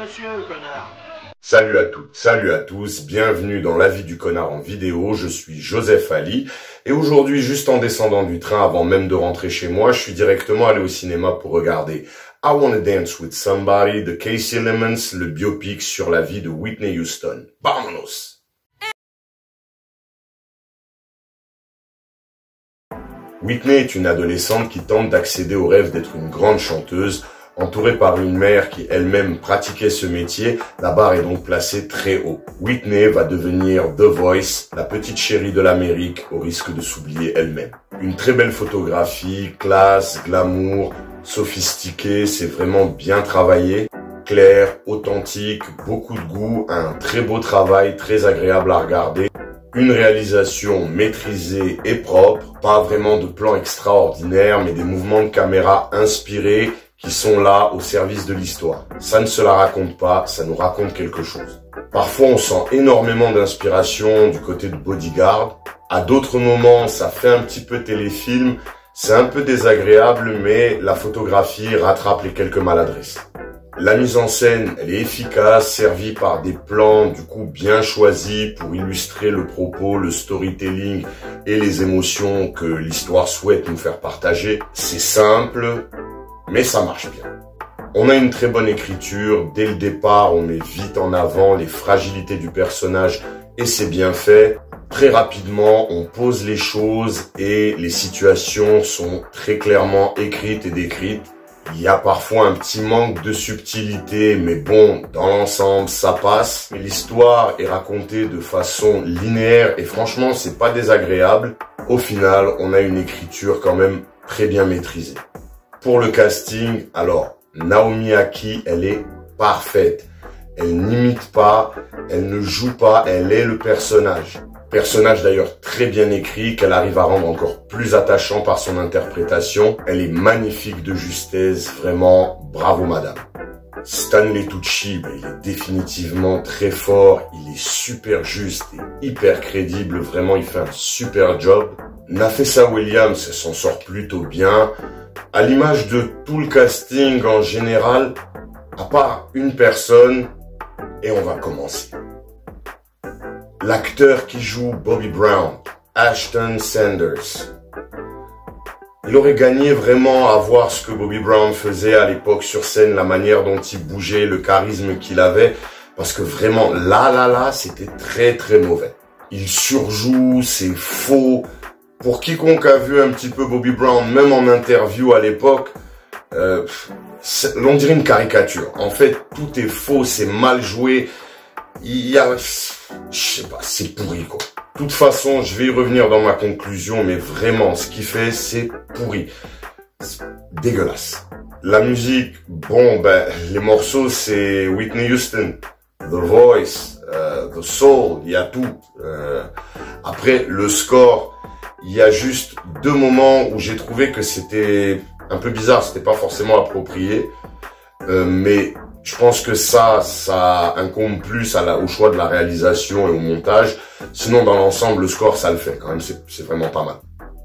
monsieur, connard. Salut à toutes, salut à tous, bienvenue dans La vie du connard en vidéo, je suis Joseph Ali et aujourd'hui, juste en descendant du train avant même de rentrer chez moi, je suis directement allé au cinéma pour regarder I Wanna Dance With Somebody de Casey Lemons, le biopic sur la vie de Whitney Houston. Vámonos! Whitney est une adolescente qui tente d'accéder au rêve d'être une grande chanteuse. Entourée par une mère qui elle-même pratiquait ce métier, la barre est donc placée très haut. Whitney va devenir The Voice, la petite chérie de l'Amérique, au risque de s'oublier elle-même. Une très belle photographie, classe, glamour, sophistiqué, c'est vraiment bien travaillé. Clair, authentique, beaucoup de goût, un très beau travail, très agréable à regarder. Une réalisation maîtrisée et propre, pas vraiment de plans extraordinaires, mais des mouvements de caméra inspirés qui sont là au service de l'histoire. Ça ne se la raconte pas, ça nous raconte quelque chose. Parfois, on sent énormément d'inspiration du côté de Bodyguard. À d'autres moments, ça fait un petit peu téléfilm, c'est un peu désagréable, mais la photographie rattrape les quelques maladresses. La mise en scène, elle est efficace, servie par des plans du coup bien choisis pour illustrer le propos, le storytelling et les émotions que l'histoire souhaite nous faire partager. C'est simple, mais ça marche bien. On a une très bonne écriture, dès le départ on met vite en avant les fragilités du personnage et c'est bien fait. Très rapidement on pose les choses et les situations sont très clairement écrites et décrites. Il y a parfois un petit manque de subtilité, mais bon, dans l'ensemble, ça passe. Mais l'histoire est racontée de façon linéaire et franchement, c'est pas désagréable. Au final, on a une écriture quand même très bien maîtrisée. Pour le casting, alors, Naomi Ackie, elle est parfaite. Elle n'imite pas, elle ne joue pas, elle est le personnage. Personnage d'ailleurs très bien écrit, qu'elle arrive à rendre encore plus attachant par son interprétation. Elle est magnifique de justesse, vraiment bravo madame. Stanley Tucci, il est définitivement très fort, il est super juste et hyper crédible, vraiment il fait un super job. Nafessa Williams, elle s'en sort plutôt bien. À l'image de tout le casting en général, à part une personne, et on va commencer. L'acteur qui joue Bobby Brown, Ashton Sanders. Il aurait gagné vraiment à voir ce que Bobby Brown faisait à l'époque sur scène, la manière dont il bougeait, le charisme qu'il avait, parce que vraiment, là, c'était très très mauvais. Il surjoue, c'est faux. Pour quiconque a vu un petit peu Bobby Brown, même en interview à l'époque, on dirait une caricature. En fait, tout est faux, c'est mal joué. Il y a, je sais pas, c'est pourri quoi. De toute façon, je vais y revenir dans ma conclusion, mais vraiment, ce qu'il fait, c'est pourri. C'est dégueulasse. La musique, bon, les morceaux, c'est Whitney Houston, The Voice, The Soul, il y a tout. Après, le score, il y a juste deux moments où j'ai trouvé que c'était un peu bizarre, c'était pas forcément approprié, mais je pense que ça incombe plus au choix de la réalisation et au montage. Sinon, dans l'ensemble, le score, ça le fait quand même, c'est vraiment pas mal.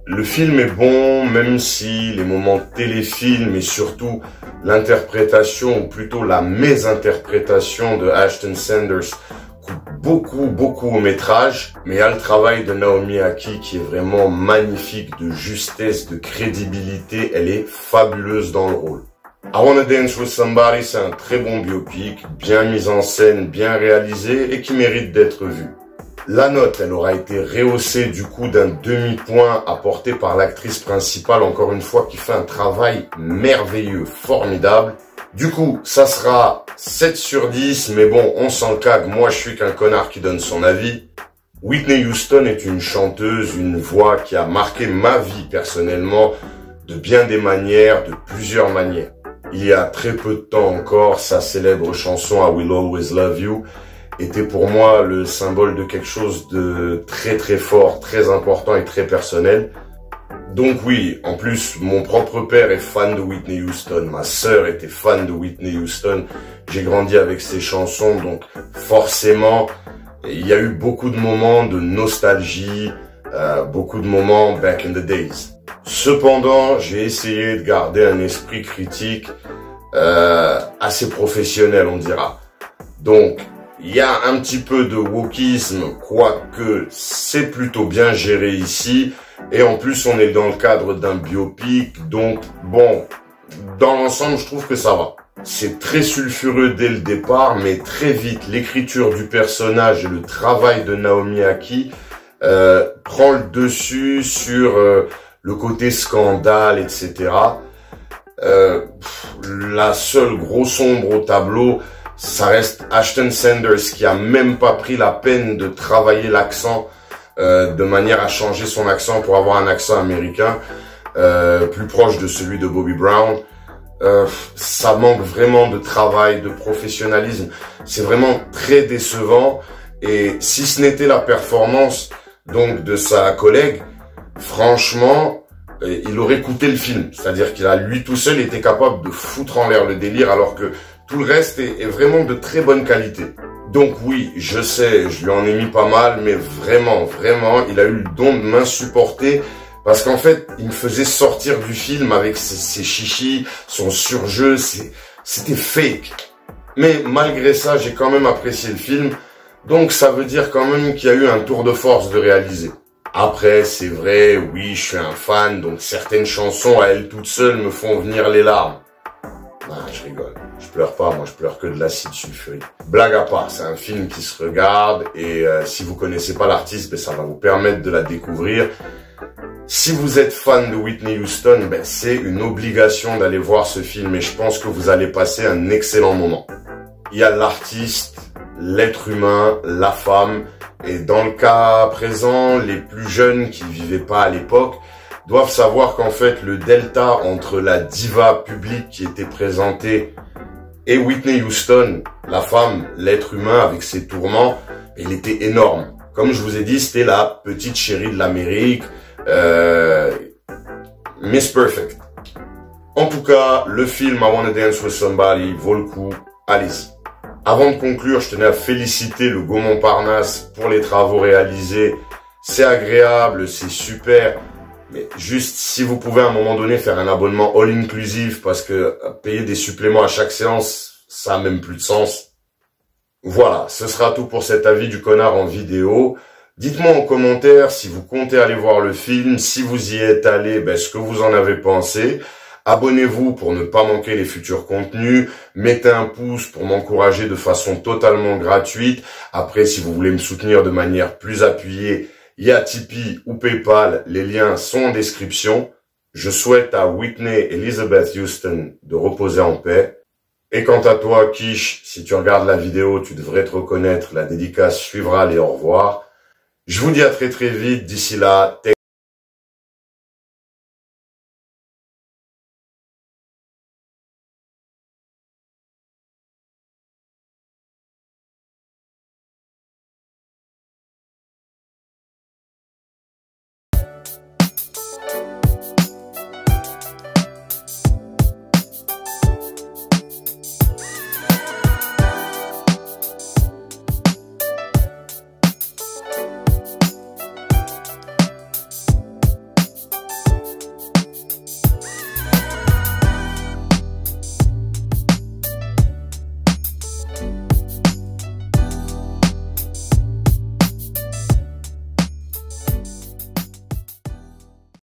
Le film est bon, même si les moments téléfilm et surtout l'interprétation, ou plutôt la mésinterprétation de Ashton Sanders coupe beaucoup au métrage. Mais il y a le travail de Naomi Ackie qui est vraiment magnifique, de justesse, de crédibilité. Elle est fabuleuse dans le rôle. I Wanna Dance With Somebody, c'est un très bon biopic, bien mis en scène, bien réalisé et qui mérite d'être vu. La note, elle aura été rehaussée du coup d'un demi-point apporté par l'actrice principale, encore une fois, qui fait un travail merveilleux, formidable. Du coup, ça sera 7 sur 10, mais bon, on s'en cague, moi je suis qu'un connard qui donne son avis. Whitney Houston est une chanteuse, une voix qui a marqué ma vie personnellement, de bien des manières, de plusieurs manières. Il y a très peu de temps encore, sa célèbre chanson I Will Always Love You était pour moi le symbole de quelque chose de très très fort, très important et très personnel. Donc oui, en plus, mon propre père est fan de Whitney Houston, ma sœur était fan de Whitney Houston, j'ai grandi avec ses chansons, donc forcément, il y a eu beaucoup de moments de nostalgie, beaucoup de moments back in the days. Cependant, j'ai essayé de garder un esprit critique assez professionnel, on dira. Donc, il y a un petit peu de wokisme, quoique c'est plutôt bien géré ici. Et en plus, on est dans le cadre d'un biopic. Donc, bon, dans l'ensemble, je trouve que ça va. C'est très sulfureux dès le départ, mais très vite, l'écriture du personnage et le travail de Naomi Ackie prend le dessus sur le côté scandale, etc. La seule grosse ombre au tableau, ça reste Ashton Sanders qui a même pas pris la peine de travailler l'accent de manière à changer son accent pour avoir un accent américain plus proche de celui de Bobby Brown. Ça manque vraiment de travail, de professionnalisme. C'est vraiment très décevant. Et si ce n'était la performance donc de sa collègue, franchement, il aurait coûté le film. C'est-à-dire qu'il a lui tout seul été capable de foutre en l'air le délire, alors que tout le reste est vraiment de très bonne qualité. Donc oui, je sais, je lui en ai mis pas mal, mais vraiment, il a eu le don de m'insupporter. Parce qu'en fait, il me faisait sortir du film avec ses chichis, son surjeu, c'était fake. Mais malgré ça, j'ai quand même apprécié le film. Donc ça veut dire quand même qu'il y a eu un tour de force de réaliser. Après, c'est vrai, oui, je suis un fan, donc certaines chansons à elles toutes seules me font venir les larmes. Non, je rigole. Je pleure pas, moi je pleure que de l'acide sulfurique. Blague à part, c'est un film qui se regarde et si vous connaissez pas l'artiste, ben, ça va vous permettre de la découvrir. Si vous êtes fan de Whitney Houston, ben, c'est une obligation d'aller voir ce film et je pense que vous allez passer un excellent moment. Il y a l'artiste, l'être humain, la femme et dans le cas présent, les plus jeunes qui vivaient pas à l'époque doivent savoir qu'en fait le delta entre la diva publique qui était présentée et Whitney Houston, la femme, l'être humain avec ses tourments, il était énorme. Comme je vous ai dit, c'était la petite chérie de l'Amérique, Miss Perfect. En tout cas, le film I Wanna Dance With Somebody vaut le coup, allez-y. Avant de conclure, je tenais à féliciter le Gaumont Parnasse pour les travaux réalisés. C'est agréable, c'est super. Mais juste, si vous pouvez à un moment donné faire un abonnement all-inclusive parce que payer des suppléments à chaque séance, ça a même plus de sens. Voilà, ce sera tout pour cet avis du connard en vidéo. Dites-moi en commentaire si vous comptez aller voir le film, si vous y êtes allé, ben, ce que vous en avez pensé. Abonnez-vous pour ne pas manquer les futurs contenus. Mettez un pouce pour m'encourager de façon totalement gratuite. Après, si vous voulez me soutenir de manière plus appuyée, il y a Tipeee ou PayPal, les liens sont en description. Je souhaite à Whitney Elizabeth Houston de reposer en paix. Et quant à toi, Kish, si tu regardes la vidéo, tu devrais te reconnaître. La dédicace suivra les au revoir. Je vous dis à très vite. D'ici là,